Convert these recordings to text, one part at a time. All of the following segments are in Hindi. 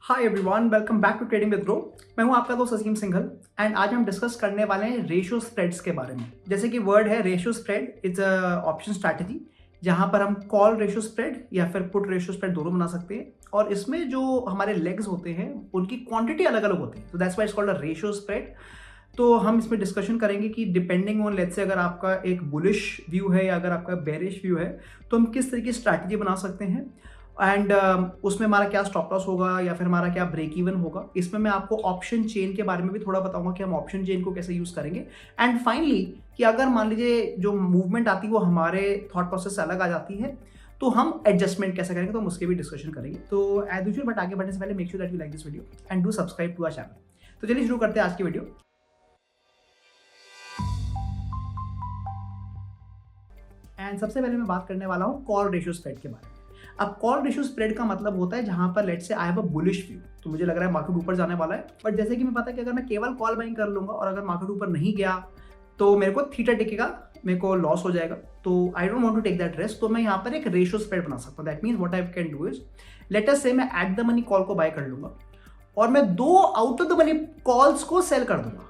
Hi everyone, welcome back to trading with Groww. मैं हूं आपका दोस्त असीम सिंघल एंड आज हम डिस्कस करने वाले हैं रेशियो स्प्रेड्स के बारे में। जैसे कि वर्ड है ratio spread, it's a option strategy जहां पर हम कॉल रेशियो स्प्रेड या फिर पुट रेशियो स्प्रेड दोनों बना सकते हैं। और इसमें जो हमारे लेग्स होते हैं उनकी क्वांटिटी अलग अलग होती है, तो that's why it's called a ratio spread. तो हम इसमें डिस्कशन करेंगे कि डिपेंडिंग ऑन लेट्स से अगर आपका एक बुलिश व्यू है या अगर आपका बेरिश व्यू है तो हम किस तरीके की स्ट्रैटेजी बना सकते हैं एंड उसमें हमारा क्या स्टॉप लॉस होगा या फिर हमारा क्या ब्रेक इवन होगा। इसमें मैं आपको ऑप्शन चेन के बारे में भी थोड़ा बताऊंगा कि हम ऑप्शन चेन को कैसे यूज करेंगे। एंड फाइनली कि अगर मान लीजिए जो मूवमेंट आती है वो हमारे थॉट प्रोसेस से अलग आ जाती है तो हम एडजस्टमेंट कैसे करेंगे, तो हम उसके भी डिस्कशन करेंगे। तो एज यूजुअल बट आगे बढ़ने से पहले make sure that you like this video and do subscribe to our channel. तो चलिए शुरू करते हैं आज की वीडियो। एंड सबसे पहले मैं बात करने वाला हूँ कॉल रेशियो स्प्रेड के बारे में। अब कॉल रेशियो स्प्रेड का मतलब होता है जहां पर let's say I have a bullish view, तो मुझे लग रहा है मार्केट ऊपर जाने वाला है, बट जैसे कि मैं पता है कि अगर मैं केवल कॉल बाइंग कर लूंगा और अगर मार्केट ऊपर नहीं गया तो मेरे को थीटा टिकेगा, मेरे को लॉस हो जाएगा। तो I don't want to take that risk. तो मैं यहाँ पर एक रेशियो स्प्रेड बना सकता हूँ। That means what I can do is let us से मैं एट द मनी कॉल को बाय कर लूंगा और मैं दो out of the money calls को सेल कर दूंगा।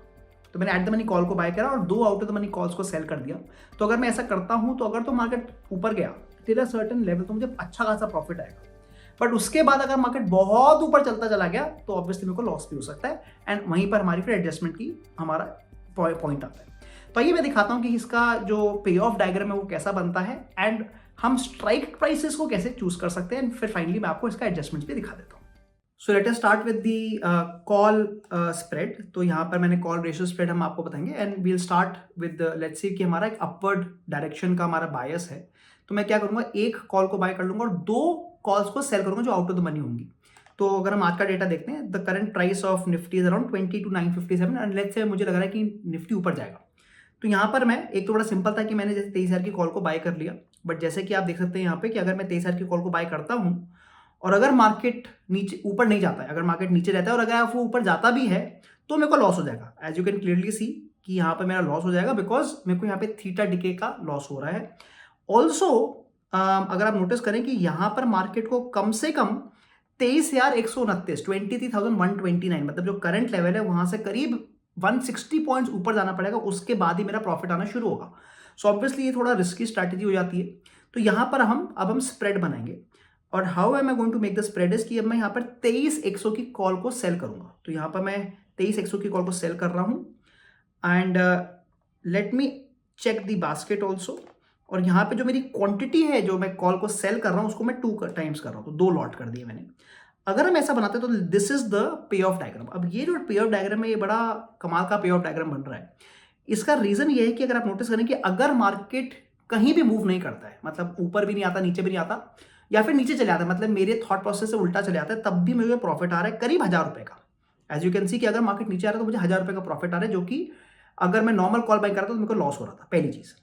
तो मैंने एट द मनी कॉल को बाय करा और दो out of the money calls को सेल कर दिया। तो अगर मैं ऐसा करता हूं तो अगर तो मार्केट ऊपर गया टिल अ सर्टेन लेवल तो मुझे अच्छा खासा प्रॉफिट आएगा, बट उसके बाद अगर मार्केट बहुत ऊपर चलता चला गया तो ऑब्वियसली मेरे को लॉस भी हो सकता है एंड वहीं पर हमारी फिर एडजस्टमेंट की हमारा पॉइंट आता है। तो आइए मैं दिखाता हूं कि इसका जो पे ऑफ डायग्राम है वो कैसा बनता है एंड हम स्ट्राइक प्राइसेस को कैसे चूज कर सकते हैं एंड फिर फाइनली मैं आपको इसका एडजस्टमेंट भी दिखा देता हूं। So let us start with the call spread. तो यहाँ पर मैंने कॉल रेशियो स्प्रेड हम आपको बताएंगे and we'll start with let's see कि हमारा एक अपवर्ड डायरेक्शन का हमारा बायस है। तो मैं क्या करूँगा, एक कॉल को बाय कर लूंगा और दो कॉल्स को सेल करूंगा जो आउट ऑफ द मनी होंगी। तो अगर हम आज का डेटा देखते हैं, the current price of Nifty is around 22,957 and let's say मुझे लग रहा है कि निफ्टी ऊपर जाएगा। तो यहाँ पर मैं एक तो बड़ा सिंपल था कि मैंने जैसे 23,000 की कॉल को बाय कर लिया, बट जैसे कि आप देख सकते हैं यहाँ पे कि अगर मैं 23,000 की कॉल को बाय करता हूँ और अगर मार्केट नीचे ऊपर नहीं जाता है, अगर मार्केट नीचे रहता है और अगर वो ऊपर जाता भी है तो मेरे को लॉस हो जाएगा। As you can clearly see कि यहाँ पे मेरा लॉस हो जाएगा बिकॉज मेरे को यहाँ पे थीटा डिके का लॉस हो रहा है। ऑल्सो अगर आप नोटिस करें कि यहाँ पर मार्केट को कम से कम 23,129 23,129 मतलब जो करंट लेवल है वहां से करीब 160 पॉइंट्स ऊपर जाना पड़ेगा, उसके बाद ही मेरा प्रॉफिट आना शुरू होगा। सो ऑब्वियसली ये थोड़ा रिस्की स्ट्रैटेजी हो जाती है। तो यहाँ पर हम स्प्रेड बनाएंगे और how am I going to make the spread is कि अब मैं यहाँ पर 23,100 की कॉल को सेल करूंगा। तो यहाँ पर मैं 23,100 की कॉल को सेल कर रहा हूँ and let me check the basket also. और यहाँ पे जो मेरी क्वांटिटी है जो मैं कॉल को सेल कर रहा हूँ उसको मैं 2 टाइम्स कर रहा हूँ, तो 2 लॉट कर दिए मैंने। अगर हम ऐसा बनाते हैं तो this is the pay of diagram. अब ये जो पे ऑफ डायग्राम है ये बड़ा कमाल का पे ऑफ डायग्राम बन रहा है। इसका रीजन ये है कि अगर आप नोटिस करें कि अगर मार्केट कहीं भी मूव नहीं करता है, मतलब ऊपर भी नहीं आता नीचे भी नहीं आता या फिर नीचे चले आता है, मतलब मेरे थॉट प्रोसेस से उल्टा चले आता है, तब भी मुझे प्रॉफिट आ रहा है करीब 1,000 रुपए का। एज यू कैन सी कि अगर मार्केट नीचे आ रहा है तो मुझे 1,000 रुपए का प्रॉफिट आ रहा है, जो कि अगर मैं नॉर्मल कॉल बाय करता तो मेरे को लॉस हो रहा था। पहली चीज,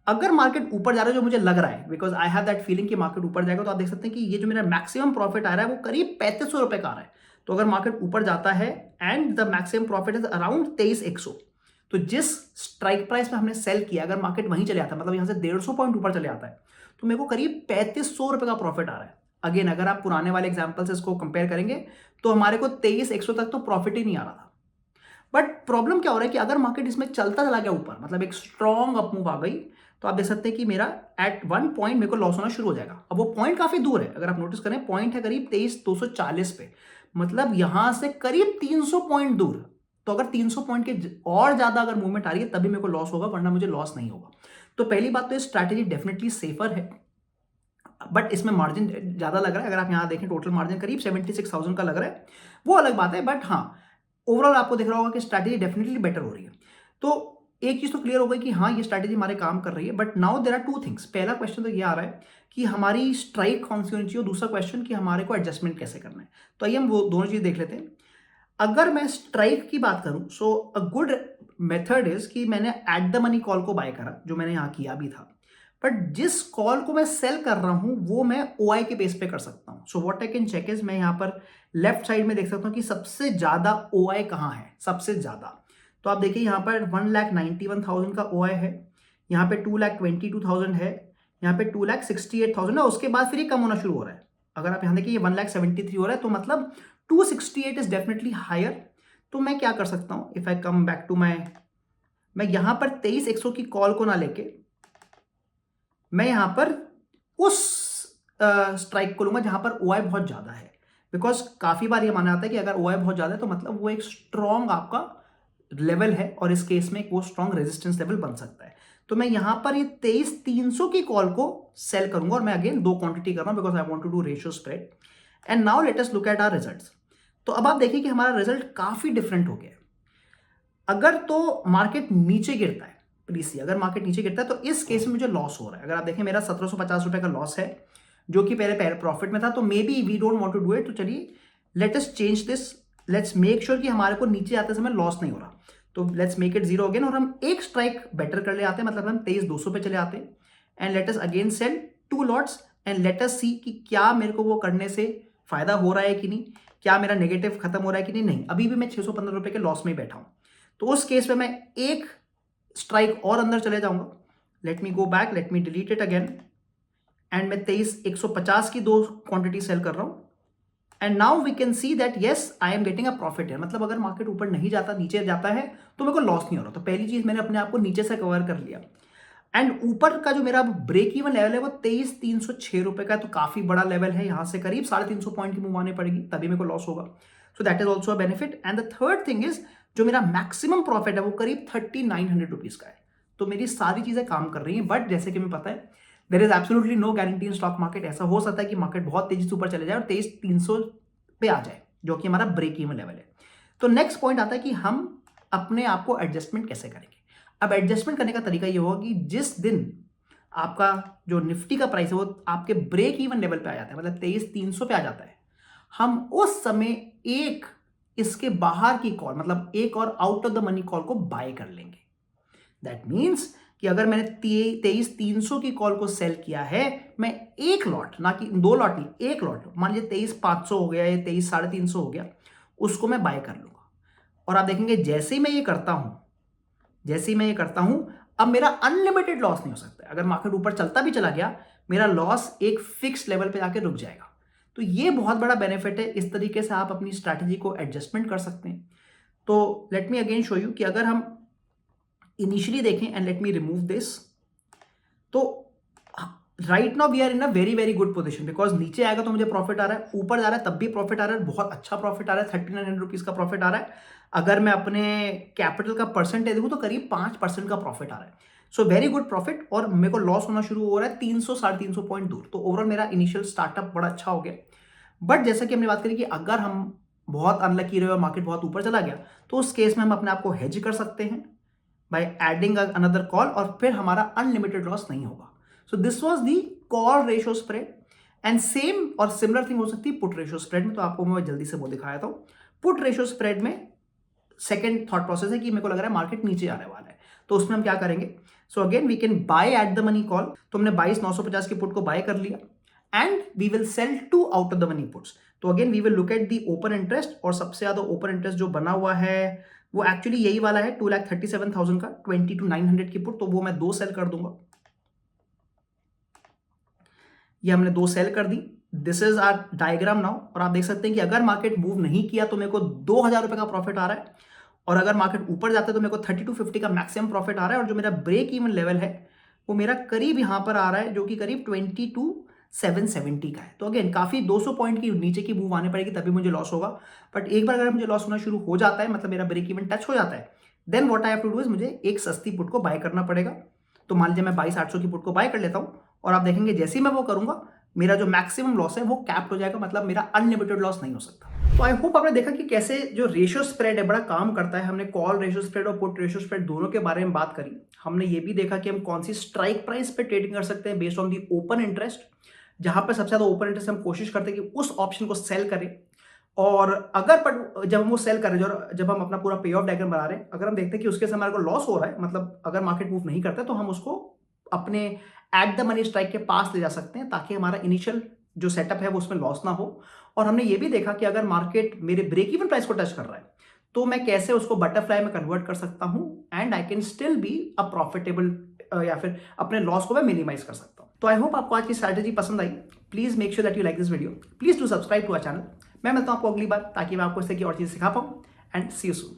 अगर मार्केट ऊपर जा रहा है जो मुझे लग रहा है because I have that feeling कि मार्केट ऊपर जाएगा, तो आप देख सकते हैं कि ये जो मेरा मैक्सिमम प्रॉफिट आ रहा है वो करीब 3,500 रुपए का आ रहा है। तो अगर मार्केट ऊपर जाता है and the maximum profit is around 23,100, तो जिस स्ट्राइक प्राइस में हमने सेल किया अगर मार्केट वहीं चले आता है, मतलब यहां से 150 पॉइंट ऊपर चले आता है, तो मेरे को करीब 3,500 रुपए का प्रॉफिट आ रहा है। अगेन अगर आप पुराने वाले एग्जाम्पल से इसको कंपेयर करेंगे तो हमारे को 23,100 तक तो प्रॉफिट ही नहीं आ रहा था। बट प्रॉब्लम क्या हो रहा है कि अगर मार्केट इसमें चलता चला गया ऊपर, मतलब एक स्ट्रॉन्ग अपमूव आ गई, तो आप देख सकते हैं कि मेरा एट वन पॉइंट मेरे को लॉस होना शुरू हो जाएगा। अब वो पॉइंट काफी दूर है, अगर आप नोटिस करें पॉइंट है करीब 23,240 पे, मतलब यहां से करीब 300 पॉइंट दूर। तो अगर 300 पॉइंट के और ज्यादा अगर मूवमेंट आ रही है तभी मेरे को लॉस होगा, वरना मुझे लॉस नहीं होगा। तो पहली बात तो ये स्ट्रैटेजी डेफिनेटली सेफर है, बट इसमें मार्जिन ज्यादा लग रहा है। अगर आप यहां देखें टोटल मार्जिन करीब 76,000 का लग रहा है, वो अलग बात है, बट हाँ ओवरऑल आपको दिख रहा होगा कि स्ट्रैटेजी डेफिनेटली बेटर हो रही है। तो एक चीज तो क्लियर हो गई कि हाँ ये स्ट्रैटेजी हमारे काम कर रही है, but now there are 2 things. पहला क्वेश्चन तो ये आ रहा है कि हमारी स्ट्राइक कौन सी होनी चाहिए, और दूसरा क्वेश्चन कि हमारे को एडजस्टमेंट कैसे करना है। तो आइए हम वो दोनों चीज देख लेते हैं। अगर मैं स्ट्राइक की बात करूं, सो अ गुड मेथड इज कि मैंने एट द मनी कॉल को बाय करा, जो मैंने यहां किया भी था, बट जिस कॉल को मैं सेल कर रहा हूं वो मैं ओआई के बेस पे कर सकता हूं। So what I can check is, मैं यहां पर लेफ्ट साइड में देख सकता हूं कि सबसे ज्यादा ओआई कहां है, सबसे ज्यादा। तो आप देखिए यहाँ पर 1,91,000 का ओआई है, यहाँ पे 2,22,000 है, यहाँ पे 2,68,000 है, उसके बाद फिर ये कम होना शुरू हो रहा है। अगर आप यहाँ देखिए ये 1,73 हो रहा है, तो मतलब 268 इज डेफिनेटली हायर। तो मैं क्या कर सकता हूं, if I come back to मैं यहां पर 23,100 की कॉल को ना लेके मैं यहां पर उस स्ट्राइक को लूंगा जहां पर ओआई बहुत ज्यादा है। बिकॉज काफी बार ये माना जाता है कि अगर ओआई बहुत ज्यादा है तो मतलब वो एक स्ट्रॉन्ग आपका लेवल है और इस केस में वो स्ट्रॉन्ग रेजिस्टेंस लेवल बन सकता है। तो मैं यहां पर ये 23,300 की कॉल को सेल करूंगा और मैं अगेन 2 क्वांटिटी कर रहा हूं because I want to do ratio spread. And now let us look at our results. तो अब आप देखिए कि हमारा रिजल्ट काफी डिफरेंट हो गया है। अगर तो मार्केट नीचे गिरता है, प्लीज सी, अगर मार्केट नीचे गिरता है तो इस केस में मुझे लॉस हो रहा है। अगर आप देखें मेरा 1750 रुपए का लॉस है जो कि पहले प्रॉफिट में था। तो maybe we don't want to do it. तो चलिए let us change this, let's make sure कि हमारे को नीचे आते समय लॉस नहीं हो रहा। तो लेट्स मेक इट 0 अगेन और हम एक स्ट्राइक बेटर कर ले आते हैं, मतलब हम 23,200 पे चले आते हैं। And let us again sell 2 lots and let us see कि क्या मेरे को वो करने से फायदा हो रहा है कि नहीं, क्या मेरा नेगेटिव खत्म हो रहा है कि नहीं। अभी भी मैं 615 रुपए के लॉस में ही बैठा हूं। तो उस केस में मैं एक स्ट्राइक और अंदर चले जाऊंगा। Let me go back, let me delete it again and मैं 23,150 की 2 क्वांटिटी सेल कर रहा हूं। And now we can see that yes I am getting a profit है। मतलब अगर मार्केट ऊपर नहीं जाता, नीचे जाता है तो मेरे को लॉस नहीं हो रहा। तो पहली चीज मैंने अपने आप को नीचे से कवर कर लिया। एंड ऊपर का जो मेरा ब्रेक इवन लेवल है वो 23,306 रुपए का है। तो काफी बड़ा लेवल है, यहां से करीब 350 पॉइंट की मूव आने पड़ेगी तभी मेरे को लॉस होगा। So that is also a benefit. And the third thing is जो मेरा मैक्सिमम प्रॉफिट है वो करीब 3,900 रुपीज का है। तो मेरी सारी चीजें काम कर रही हैं। बट जैसे कि मैं पता है there is absolutely no guarantee in stock market. ऐसा हो सकता है कि मार्केट बहुत तेजी से ऊपर चले जाए और 23,300 पे आ जाए जो कि हमारा ब्रेक इवन लेवल है। तो नेक्स्ट पॉइंट आता है कि हम अपने आप को एडजस्टमेंट कैसे करेंगे। अब एडजस्टमेंट करने का तरीका ये होगा कि जिस दिन आपका जो निफ्टी का प्राइस है वो आपके ब्रेक इवन लेवल पे आ जाता है, मतलब 23,300 पे आ जाता है, हम उस समय एक इसके बाहर की कॉल, मतलब एक और out of the money call को बाय कर लेंगे। दैट मीन्स कि अगर मैंने 23,300 की कॉल को सेल किया है, मैं एक लॉट, ना कि 2 लॉट नहीं, एक लॉट, मान लीजिए 23,500 हो गया या 23,350 हो गया, उसको मैं बाय कर लूंगा। और आप देखेंगे जैसे ही मैं ये करता हूं, अब मेरा अनलिमिटेड लॉस नहीं हो सकता। अगर मार्केट ऊपर चलता भी चला गया, मेरा लॉस एक फिक्स लेवल पे जाके रुक जाएगा। तो ये बहुत बड़ा बेनिफिट है। इस तरीके से आप अपनी स्ट्रैटेजी को एडजस्टमेंट कर सकते हैं। तो let me again show you कि अगर हम इनिशियली देखें and let me remove this, तो right now we are in a very very good position because नीचे आएगा तो मुझे प्रॉफिट आ रहा है, ऊपर जा रहा है तब भी प्रॉफिट आ रहा है, बहुत अच्छा प्रॉफिट आ रहा है, 3,900 रुपीज का प्रॉफिट आ रहा है। अगर मैं अपने कैपिटल का परसेंटेज देखूं तो करीब 5% का प्रॉफिट आ रहा है। So very good profit. और मेरे को लॉस होना शुरू हो रहा है 300-350 पॉइंट दूर। तो ओवरऑल मेरा इनिशियल स्टार्टअप बड़ा अच्छा हो गया। बट जैसा कि हमने बात करी कि अगर हम बहुत अनलकी रहे और मार्केट बहुत ऊपर चला गया तो उस केस में हम अपने आप को हेज कर सकते हैं बाय एडिंग अनदर कॉल और फिर हमारा अनलिमिटेड लॉस नहीं होगा। So this was the call ratio spread. And same और सिमिलर थिंग हो सकती है पुट रेशियो स्प्रेड में। तो आपको मैं जल्दी से वो दिखाया था। पुट रेशियो स्प्रेड में सेकंड थॉट प्रोसेस है कि मेरे को लग रहा है मार्केट नीचे आने वाला है, तो उसमें हम क्या करेंगे। So again we can buy at the money call. तो हमने 22,950 की पुट को बाय कर लिया and we will sell 2 out of the money puts. तो again we will look at the open interest और सबसे ज्यादा ओपन इंटरेस्ट जो बना हुआ है वो एक्चुअली यही वाला है 2,37,000 का 22,900 की पुट। तो वो मैं 2 सेल कर दूंगा। ये हमने 2 सेल कर दी। This is our diagram now. और आप देख सकते हैं कि अगर मार्केट मूव नहीं किया तो मेरे को 2,000 रुपए का प्रॉफिट आ रहा है और अगर मार्केट ऊपर जाता है तो मेरे को 3250 का मैक्सिमम प्रॉफिट आ रहा है। और जो मेरा ब्रेक इवन लेवल है वो मेरा करीब यहां पर आ रहा है जो कि करीब 22,770 का है। तो अगेन काफी 200 पॉइंट की नीचे की मूव आने पड़ेगी तभी मुझे लॉस होगा। बट एक बार अगर मुझे लॉस होना शुरू हो जाता है, मतलब मेरा ब्रेक इवन टच हो जाता है, then what I have to do is मुझे एक सस्ती पुट को बाय करना पड़ेगा। तो मान लीजिए मैं 22,800 की पुट को बाय कर लेता हूं और आप देखेंगे जैसे ही मैं वो करूंगा मेरा जो मैक्सिमम लॉस है वो कैप्ड हो जाएगा, मतलब मेरा अनलिमिटेड लॉस नहीं हो सकता। तो आई होप आपने देखा कि कैसे जो रेशियो स्प्रेड है बड़ा काम करता है। हमने कॉल रेशियो स्प्रेड और पुट रेशियो स्प्रेड दोनों के बारे में बात करी। हमने ये भी देखा कि हम कौन सी स्ट्राइक प्राइस पे ट्रेडिंग कर सकते हैं based on the open interest, जहां पर सबसे ज्यादा ओपन इंटरेस्ट हम कोशिश करते हैं कि उस ऑप्शन को सेल करें। और अगर जब हम वो सेल कर रहे हैं, जब हम अपना पूरा पे ऑफ डायग्राम बना रहे हैं, अगर हम देखते हैं कि उसके समय हमारे को लॉस हो रहा है, मतलब अगर मार्केट मूव नहीं करता, तो हम उसको अपने एट द मनी स्ट्राइक के पास ले जा सकते हैं ताकि हमारा इनिशियल जो सेटअप है वो उसमें लॉस ना हो। और हमने ये भी देखा कि अगर मार्केट मेरे ब्रेक इवन प्राइस को टच कर रहा है तो मैं कैसे उसको बटरफ्लाई में कन्वर्ट कर सकता हूं and I can still be a profitable, या फिर अपने लॉस को मैं मिनिमाइज कर सकता हूं। तो आई होप आपको आज की स्ट्रैटेजी पसंद आई। Please make sure that you like this video. Please do subscribe to our channel. मैं मिलता हूँ आपको अगली बार, ताकि मैं आपको इससे की और चीज़ सिखा पाऊँ। And see you soon.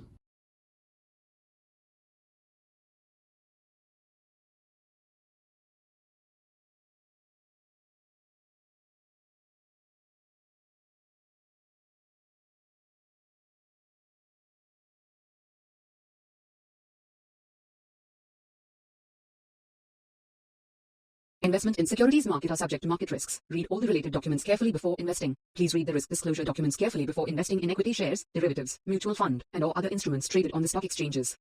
Investment in securities market are subject to market risks. Read all the related documents carefully before investing. Please read the risk disclosure documents carefully before investing in equity shares, derivatives, mutual fund, and or other instruments traded on the stock exchanges.